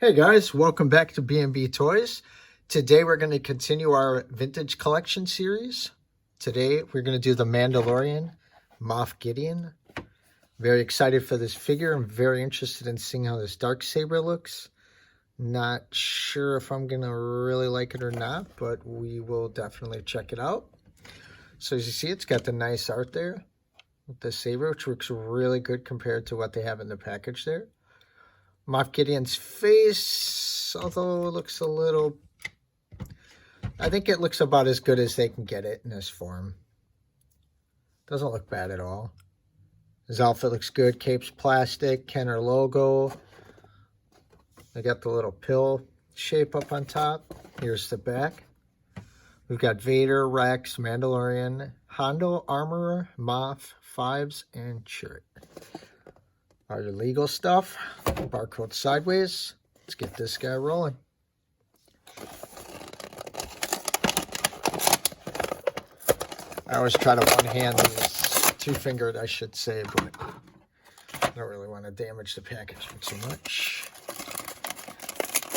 Hey guys, welcome back to B&B Toys. Today we're going to continue our vintage collection series. Today we're going to do the Mandalorian Moff Gideon. Very excited for this figure. I'm very interested in seeing how this Darksaber looks. Not sure if I'm going to really like it or not, but we will definitely check it out. So as you see, it's got the nice art there with the saber, which looks really good compared to what they have in the package there. Moff Gideon's face, although it looks a little... I think it looks about as good as they can get it in this form. Doesn't look bad at all. His outfit looks good. Cape's plastic, Kenner logo. They got the little pill shape up on top. Here's the back. We've got Vader, Rex, Mandalorian, Hondo, Armorer, Moff, Fives, and Chirrut. All your legal stuff. Barcode sideways. Let's get this guy rolling. I always try to one-hand these, two-fingered I should say, but I don't really want to damage the packaging too much.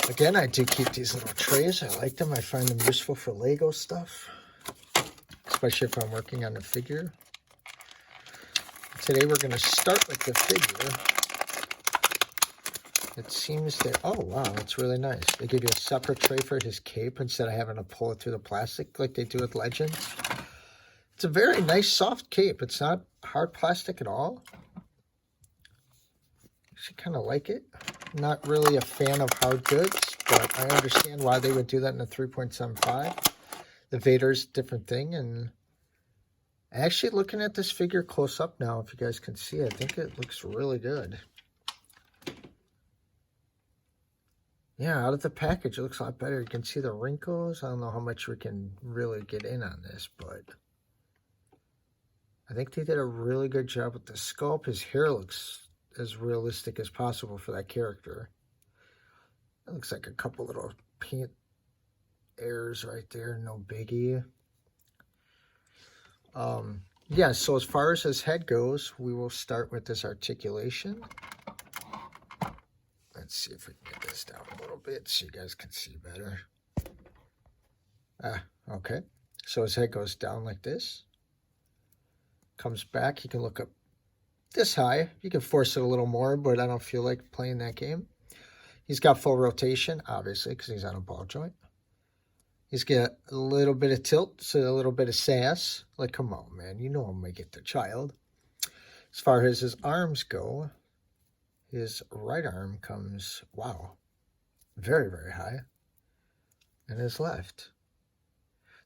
Again, I do keep these little trays. I like them. I find them useful for Lego stuff, especially if I'm working on the figure. Today we're going to start with the figure. It seems that, oh wow, that's really nice. They give you a separate tray for his cape instead of having to pull it through the plastic like they do with Legends. It's a very nice soft cape. It's not hard plastic at all. Actually kind of like it. Not really a fan of hard goods, but I understand why they would do that in a 3.75. The Vader's a different thing, and actually looking at this figure close up now, if you guys can see, I think it looks really good. Yeah, out of the package, it looks a lot better. You can see the wrinkles. I don't know how much we can really get in on this, but I think they did a really good job with the sculpt. His hair looks as realistic as possible for that character. It looks like a couple little paint errors right there. No biggie. Yeah, so as far as his head goes, we will start with this articulation. Let's see if we can get this down a little bit so you guys can see better. Okay. So his head goes down like this. Comes back. You can look up this high. You can force it a little more, but I don't feel like playing that game. He's got full rotation, obviously, because he's on a ball joint. He's got a little bit of tilt, so a little bit of sass. Like, come on, man. You know I'm going to get the child. As far as his arms go, his right arm comes, wow, very, very high. And his left.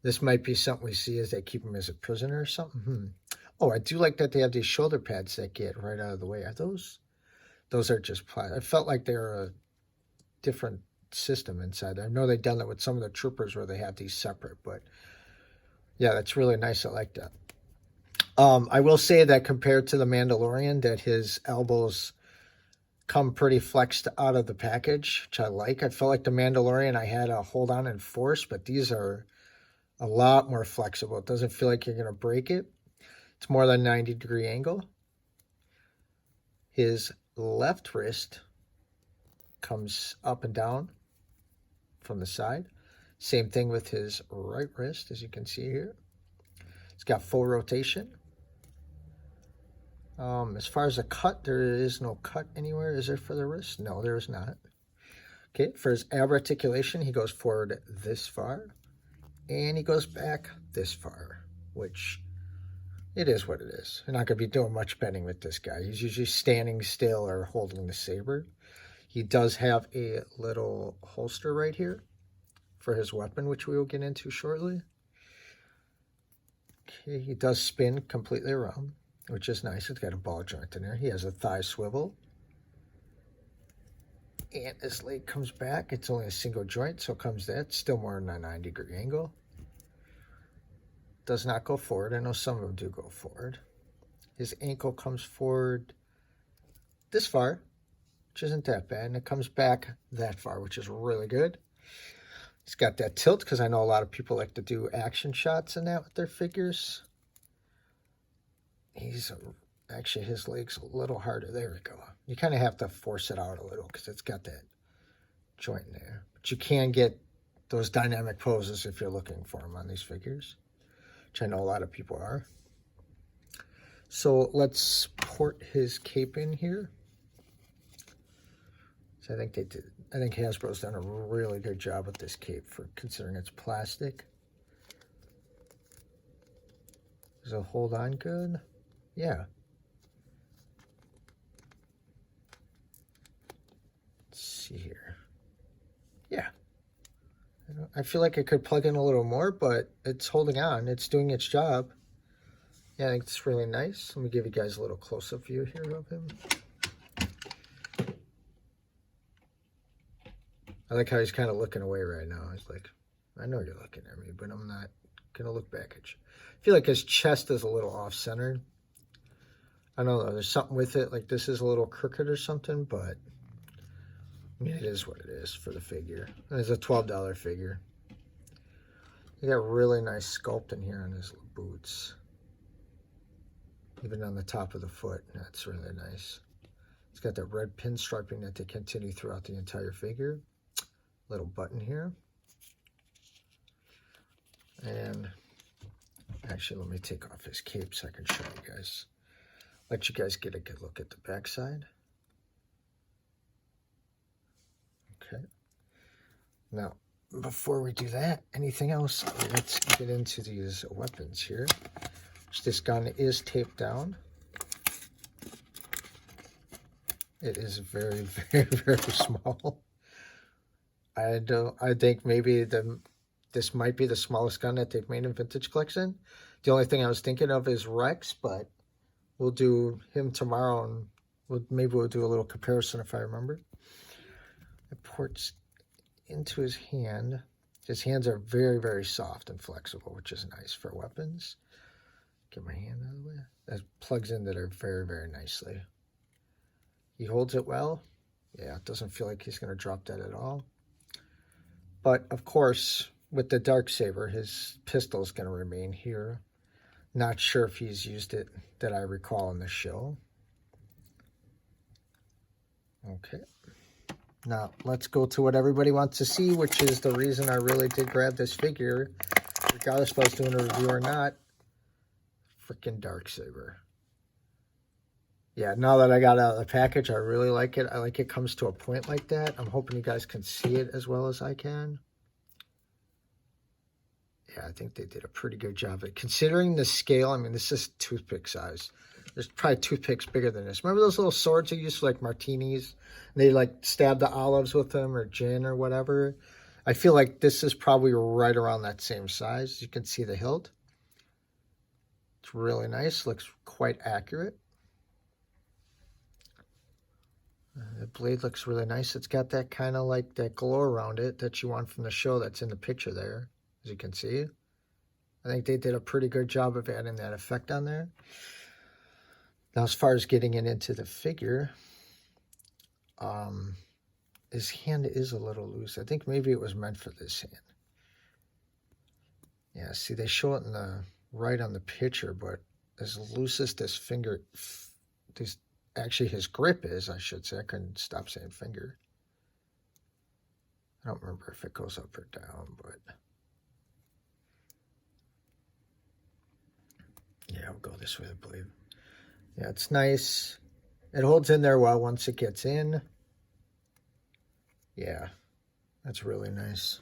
This might be something we see as they keep him as a prisoner or something. Oh, I do like that they have these shoulder pads that get right out of the way. Are those? Those are just plastic. I felt like they were a different system inside. I know they've done that with some of the troopers where they have these separate, but yeah, that's really nice. I like that. I will say that compared to the Mandalorian, that his elbows come pretty flexed out of the package, which I like. I felt like the Mandalorian I had to hold on and force, but these are a lot more flexible. It doesn't feel like you're going to break it. It's more than a 90-degree angle. His left wrist comes up and down from the side. Same thing with his right wrist, as you can see here. It's got full rotation. As far as a cut, there is no cut anywhere. Is there for the wrist? No, there is not. Okay, for his ab articulation, he goes forward this far. And he goes back this far, which it is what it is. You're not going to be doing much bending with this guy. He's usually standing still or holding the saber. He does have a little holster right here for his weapon, which we will get into shortly. Okay, he does spin completely around, which is nice. It's got a ball joint in there. He has a thigh swivel. And his leg comes back. It's only a single joint, so comes that. Still more than a 90-degree angle. Does not go forward. I know some of them do go forward. His ankle comes forward this far, which isn't that bad. And it comes back that far, which is really good. He's got that tilt, because I know a lot of people like to do action shots in that with their figures. Actually, his leg's a little harder. There we go. You kind of have to force it out a little because it's got that joint there. But you can get those dynamic poses if you're looking for them on these figures, which I know a lot of people are. So let's port his cape in here. So I think they did. I think Hasbro's done a really good job with this cape for considering it's plastic. Does it hold on good? Yeah. Let's see here. Yeah. I feel like it could plug in a little more, but it's holding on. It's doing its job. Yeah, I think it's really nice. Let me give you guys a little close-up view here of him. I like how he's kind of looking away right now. He's like, I know you're looking at me, but I'm not going to look back at you. I feel like his chest is a little off-centered. I don't know. There's something with it. Like this is a little crooked or something, but I mean, it is what it is for the figure. It's a $12 figure. He got really nice sculpting here on his boots. Even on the top of the foot. That's really nice. He's got that red pinstriping that they continue throughout the entire figure. Little button here. And actually, let me take off his cape so I can show you guys. Let you guys get a good look at the backside. Okay. Now, before we do that, anything else? Let's get into these weapons here. This gun is taped down. It is very, very, very small. I think maybe this might be the smallest gun that they've made in Vintage Collection. The only thing I was thinking of is Rex, but we'll do him tomorrow, and maybe we'll do a little comparison if I remember. It ports into his hand. His hands are very, very soft and flexible, which is nice for weapons. Get my hand out of the way. That plugs in that are very, very nicely. He holds it well. Yeah, it doesn't feel like he's going to drop that at all. But, of course, with the Darksaber, his pistol is going to remain here. Not sure if he's used it that I recall in the show. Okay. Now, let's go to what everybody wants to see, which is the reason I really did grab this figure, regardless if I was doing a review or not. Freaking Darksaber. Yeah, now that I got out of the package, I really like it. I like it comes to a point like that. I'm hoping you guys can see it as well as I can. Yeah, I think they did a pretty good job of it. Considering the scale, I mean, this is toothpick size. There's probably toothpicks bigger than this. Remember those little swords you used for, like, martinis? And they, like, stab the olives with them or gin or whatever. I feel like this is probably right around that same size. You can see the hilt. It's really nice. Looks quite accurate. The blade looks really nice. It's got that kind of like that glow around it that you want from the show that's in the picture there, as you can see. I think they did a pretty good job of adding that effect on there. Now, as far as getting it into the figure, his hand is a little loose. I think maybe it was meant for this hand. Yeah, see, they show it in the right on the picture, but as loose as this finger, actually his grip is, I should say. I couldn't stop saying finger. I don't remember if it goes up or down, but yeah, I'll go this way, I believe. Yeah, it's nice. It holds in there well once it gets in. Yeah, that's really nice.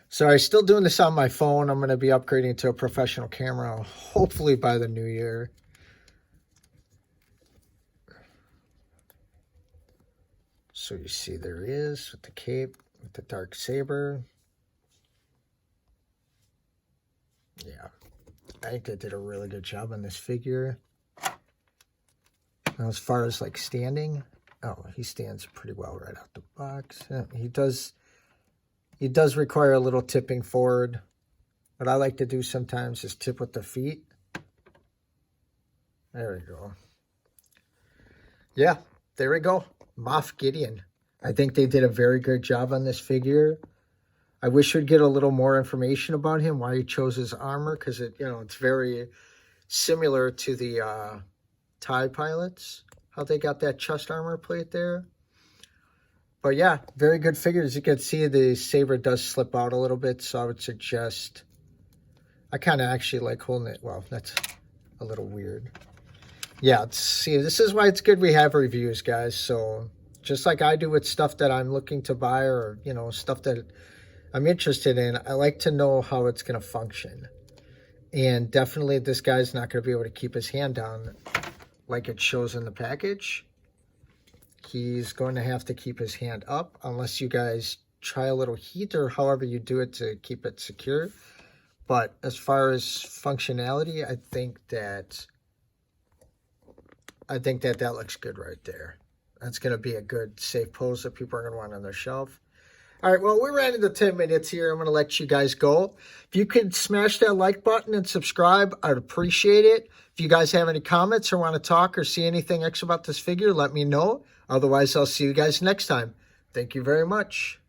Sorry, still doing this on my phone. I'm going to be upgrading to a professional camera, hopefully by the new year. So you see there he is with the cape, with the Darksaber. Yeah, I think they did a really good job on this figure. Now, as far as like standing, oh, he stands pretty well right out the box. Yeah, he does require a little tipping forward. What I like to do sometimes is tip with the feet. There we go. Yeah, there we go. Moff Gideon. I think they did a very good job on this figure. I wish we'd get a little more information about him, why he chose his armor, because it's very similar to the TIE pilots, how they got that chest armor plate there. But yeah, very good figure. As you can see, the saber does slip out a little bit, so I would suggest... I kind of actually like holding it. Well, that's a little weird. Yeah, see, this is why it's good we have reviews, guys. So just like I do with stuff that I'm looking to buy or, you know, stuff that I'm interested in, I like to know how it's going to function. And definitely this guy's not going to be able to keep his hand down like it shows in the package. He's going to have to keep his hand up unless you guys try a little heat or however you do it to keep it secure. But as far as functionality, I think that that looks good right there. That's going to be a good safe pose that people are going to want on their shelf. All right, well, we ran into 10 minutes here. I'm going to let you guys go. If you could smash that like button and subscribe, I'd appreciate it. If you guys have any comments or want to talk or see anything extra about this figure, let me know. Otherwise, I'll see you guys next time. Thank you very much.